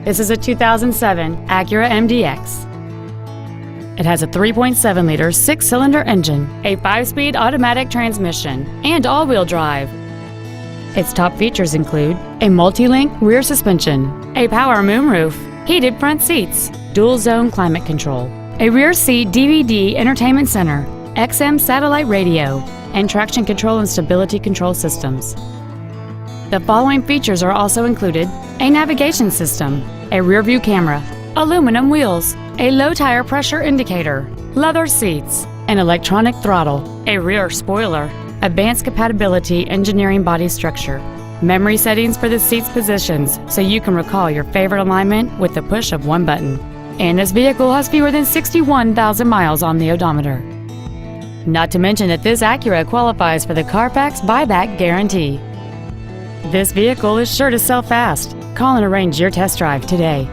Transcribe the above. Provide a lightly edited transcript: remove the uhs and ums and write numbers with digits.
This is a 2007 Acura MDX. It has a 3.7-liter 6-cylinder engine, a 5-speed automatic transmission, and all-wheel drive. Its top features include a multi-link rear suspension, a power moonroof, heated front seats, dual-zone climate control, a rear seat DVD entertainment center, XM satellite radio, and traction control and stability control systems. The following features are also included: a navigation system, a rear-view camera, aluminum wheels, a low tire pressure indicator, leather seats, an electronic throttle, a rear spoiler, advanced compatibility engineering body structure, memory settings for the seat's positions so you can recall your favorite alignment with the push of one button. And this vehicle has fewer than 61,000 miles on the odometer. Not to mention that this Acura qualifies for the Carfax buyback guarantee. This vehicle is sure to sell fast. Call and arrange your test drive today.